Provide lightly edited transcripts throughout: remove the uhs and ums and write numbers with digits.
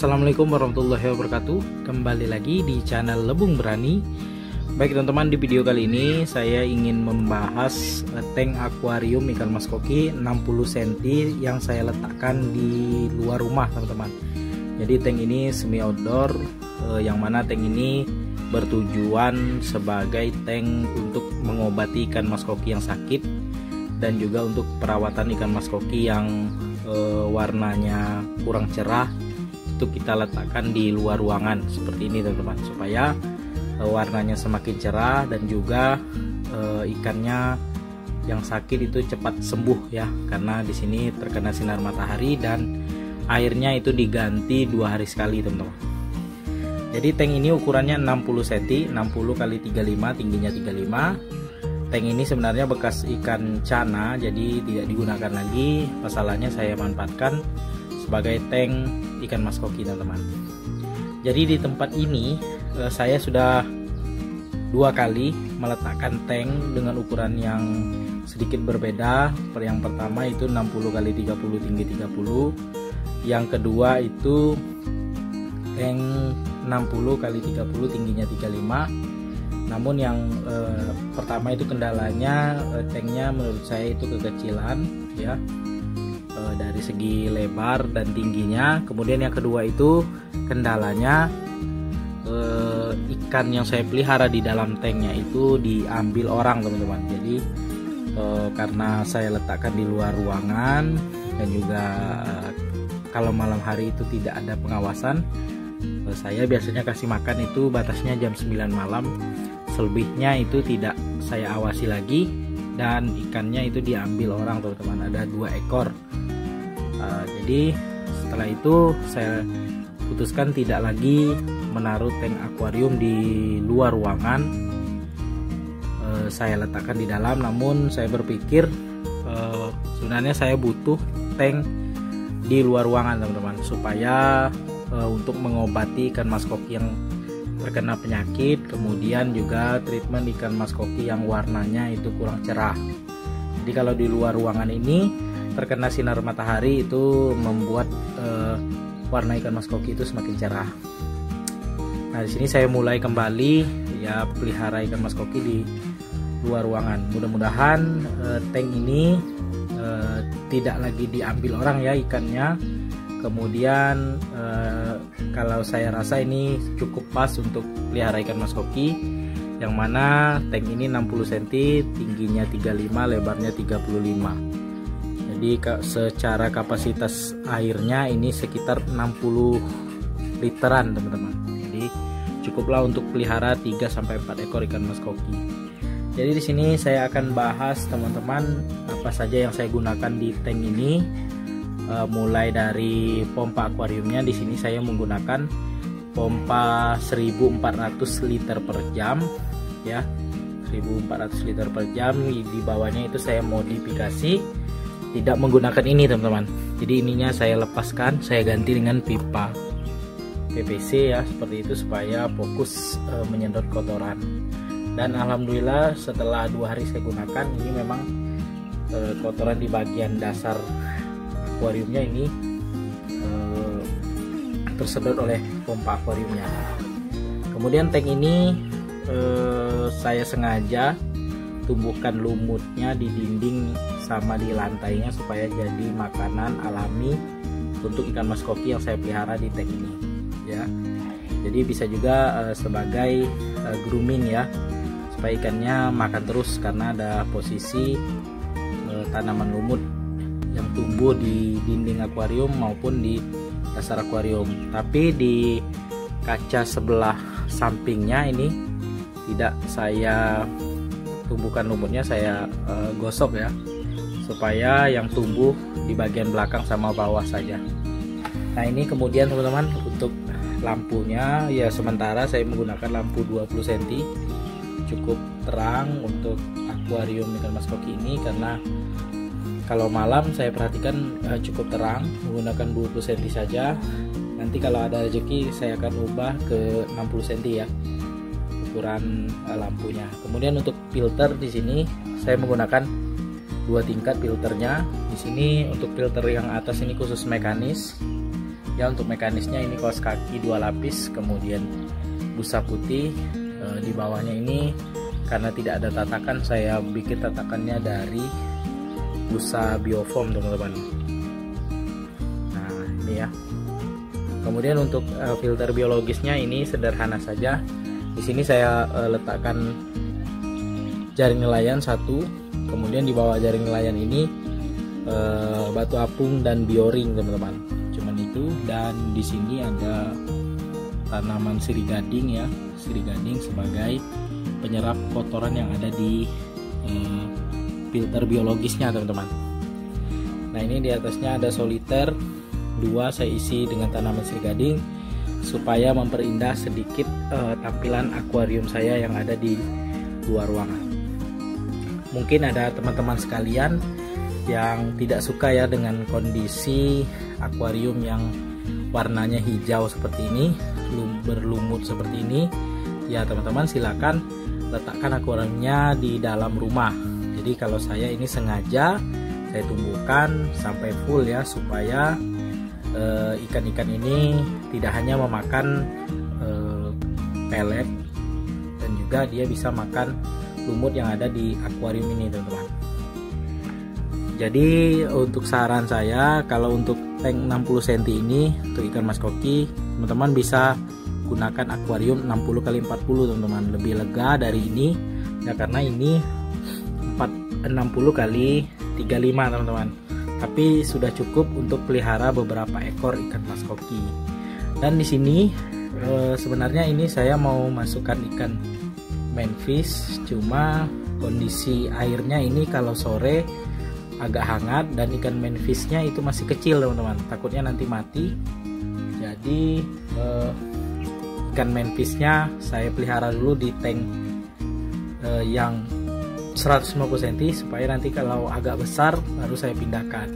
Assalamualaikum warahmatullahi wabarakatuh. Kembali lagi di channel Lebung Berani. Baik teman-teman, di video kali ini saya ingin membahas tank akuarium ikan mas koki 60 cm yang saya letakkan di luar rumah teman-teman. Jadi tank ini semi outdoor, yang mana tank ini bertujuan sebagai tank untuk mengobati ikan mas koki yang sakit dan juga untuk perawatan ikan mas koki yang warnanya kurang cerah. Itu kita letakkan di luar ruangan seperti ini teman-teman, supaya warnanya semakin cerah dan juga ikannya yang sakit itu cepat sembuh ya, karena di sini terkena sinar matahari dan airnya itu diganti 2 hari sekali teman-teman. Jadi tank ini ukurannya 60 cm, 60 x 35, tingginya 35. Tank ini sebenarnya bekas ikan cana, jadi tidak digunakan lagi. Masalahnya saya manfaatkan sebagai tank ikan mas koki teman-teman. Jadi di tempat ini saya sudah 2 kali meletakkan tank dengan ukuran yang sedikit berbeda. Yang pertama itu 60 x 30, tinggi 30. Yang kedua itu tank 60 x 30, tingginya 35. Namun yang pertama itu kendalanya tanknya menurut saya itu kekecilan ya, dari segi lebar dan tingginya. Kemudian yang kedua itu kendalanya ikan yang saya pelihara di dalam tanknya itu diambil orang teman-teman. Jadi karena saya letakkan di luar ruangan dan juga kalau malam hari itu tidak ada pengawasan, saya biasanya kasih makan itu batasnya jam 9 malam. Selebihnya itu tidak saya awasi lagi dan ikannya itu diambil orang teman-teman. Ada 2 ekor. Jadi setelah itu saya putuskan tidak lagi menaruh tank akuarium di luar ruangan. Saya letakkan di dalam, namun saya berpikir sebenarnya saya butuh tank di luar ruangan teman-teman, supaya untuk mengobati ikan mas koki yang terkena penyakit, kemudian juga treatment ikan mas koki yang warnanya itu kurang cerah. Jadi kalau di luar ruangan ini terkena sinar matahari itu membuat warna ikan mas koki itu semakin cerah. Nah, di sini saya mulai kembali ya pelihara ikan mas koki di luar ruangan. Mudah-mudahan tank ini tidak lagi diambil orang ya ikannya. Kemudian kalau saya rasa ini cukup pas untuk pelihara ikan mas koki, yang mana tank ini 60 cm, tingginya 35, lebarnya 35. Jadi secara kapasitas airnya ini sekitar 60 literan teman-teman. Jadi cukuplah untuk pelihara 3-4 ekor ikan mas koki. Jadi di sini saya akan bahas teman-teman apa saja yang saya gunakan di tank ini. Mulai dari pompa akuariumnya, di sini saya menggunakan pompa 1400 liter per jam ya, 1400 liter per jam. Di bawahnya itu saya modifikasi tidak menggunakan ini teman-teman. Jadi ininya saya lepaskan, saya ganti dengan pipa PVC ya, seperti itu supaya fokus menyedot kotoran. Dan alhamdulillah setelah 2 hari saya gunakan, ini memang kotoran di bagian dasar akuariumnya ini tersedot oleh pompa akuariumnya. Kemudian tank ini saya sengaja tumbuhkan lumutnya di dinding sama di lantainya supaya jadi makanan alami untuk ikan mas koki yang saya pelihara di tank ini ya. Jadi bisa juga sebagai grooming ya, supaya ikannya makan terus, karena ada posisi tanaman lumut yang tumbuh di dinding akuarium maupun di dasar akuarium. Tapi di kaca sebelah sampingnya ini tidak saya tumbuhkan lumutnya, saya gosok ya, supaya yang tumbuh di bagian belakang sama bawah saja. Nah ini kemudian teman-teman untuk lampunya ya, sementara saya menggunakan lampu 20 cm, cukup terang untuk akuarium ikan mas koki ini, karena kalau malam saya perhatikan cukup terang, menggunakan 20 cm saja. Nanti kalau ada rezeki saya akan ubah ke 60 cm ya ukuran lampunya. Kemudian untuk filter di sini saya menggunakan 2 tingkat filternya. Di sini untuk filter yang atas ini khusus mekanis, Ya, untuk mekanisnya ini kaos kaki 2 lapis, kemudian busa putih. Di bawahnya ini karena tidak ada tatakan, saya bikin tatakannya dari busa biofoam teman-teman. Nah ini ya. Kemudian untuk filter biologisnya ini sederhana saja. Di sini saya letakkan jaring nelayan 1, kemudian di bawah jaring nelayan ini batu apung dan bioring teman-teman. Cuman itu, dan di sini ada tanaman sirih gading ya, sirih gading sebagai penyerap kotoran yang ada di filter biologisnya teman-teman. Nah ini di atasnya ada soliter 2, saya isi dengan tanaman sirih gading supaya memperindah sedikit tampilan akuarium saya yang ada di luar ruangan. Mungkin ada teman-teman sekalian yang tidak suka ya dengan kondisi akuarium yang warnanya hijau seperti ini, berlumut seperti ini. Ya teman-teman, silakan letakkan akuariumnya di dalam rumah. Jadi kalau saya ini sengaja saya tumbuhkan sampai full ya, supaya ikan-ikan ini tidak hanya memakan pelet, dan juga dia bisa makan lumut yang ada di akuarium ini teman-teman. Jadi untuk saran saya, kalau untuk tank 60 cm ini untuk ikan mas koki, teman-teman bisa gunakan akuarium 60 x 40 teman-teman, lebih lega dari ini ya, karena ini 60 x 35 teman-teman. Tapi sudah cukup untuk pelihara beberapa ekor ikan mas koki. Dan di sini sebenarnya ini saya mau masukkan ikan manfish, cuma kondisi airnya ini kalau sore agak hangat dan ikan manfishnya itu masih kecil teman-teman, takutnya nanti mati. Jadi ikan manfishnya saya pelihara dulu di tank yang 150 cm, supaya nanti kalau agak besar baru saya pindahkan.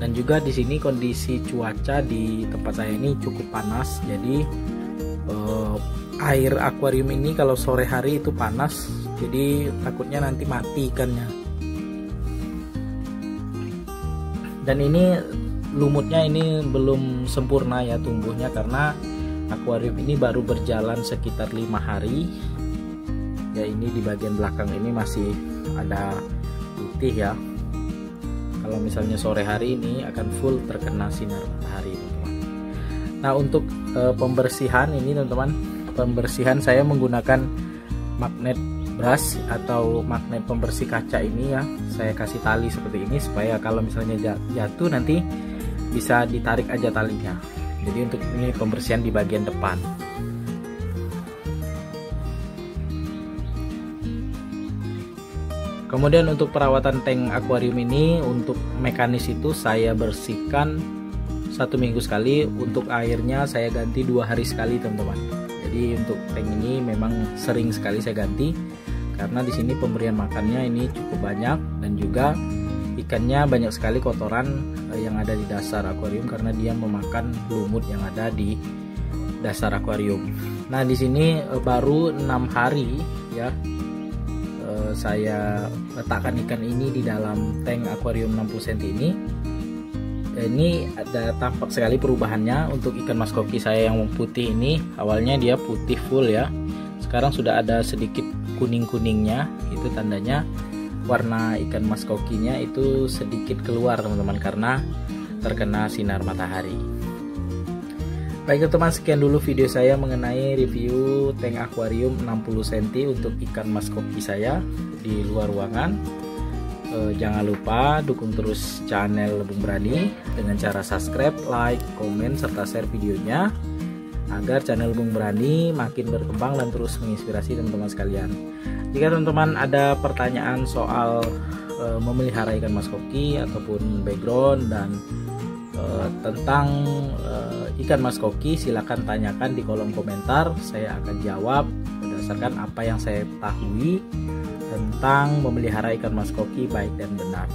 Dan juga di sini kondisi cuaca di tempat saya ini cukup panas, jadi air akuarium ini kalau sore hari itu panas, jadi takutnya nanti mati ikannya. Dan ini lumutnya ini belum sempurna ya tumbuhnya, karena akuarium ini baru berjalan sekitar 5 hari ya. Ini di bagian belakang ini masih ada putih ya. Kalau misalnya sore hari ini akan full terkena sinar matahari teman-teman. Nah untuk pembersihan ini teman-teman, pembersihan saya menggunakan magnet brush atau magnet pembersih kaca ini ya. Saya kasih tali seperti ini supaya kalau misalnya jatuh nanti bisa ditarik aja talinya. Jadi untuk ini pembersihan di bagian depan. Kemudian untuk perawatan tank akuarium ini, untuk mekanis itu saya bersihkan 1 minggu sekali. Untuk airnya saya ganti 2 hari sekali teman-teman. Jadi untuk tank ini memang sering sekali saya ganti, karena di sini pemberian makannya ini cukup banyak, dan juga ikannya banyak sekali kotoran yang ada di dasar akuarium karena dia memakan lumut yang ada di dasar akuarium. Nah di sini baru 6 hari ya saya letakkan ikan ini di dalam tank akuarium 60 cm ini. Ini ada tampak sekali perubahannya. Untuk ikan mas koki saya yang putih ini, awalnya dia putih full ya, sekarang sudah ada sedikit kuning-kuningnya, itu tandanya warna ikan mas kokinya itu sedikit keluar teman-teman, karena terkena sinar matahari. Baik teman-teman, sekian dulu video saya mengenai review tank akuarium 60 cm untuk ikan mas koki saya di luar ruangan. Jangan lupa dukung terus channel Lebung Berani dengan cara subscribe, like, komen, serta share videonya, agar channel Lebung Berani makin berkembang dan terus menginspirasi teman-teman sekalian. Jika teman-teman ada pertanyaan soal memelihara ikan mas koki ataupun background dan tentang ikan mas koki, silakan tanyakan di kolom komentar. Saya akan jawab berdasarkan apa yang saya ketahui tentang memelihara ikan mas koki baik dan benar.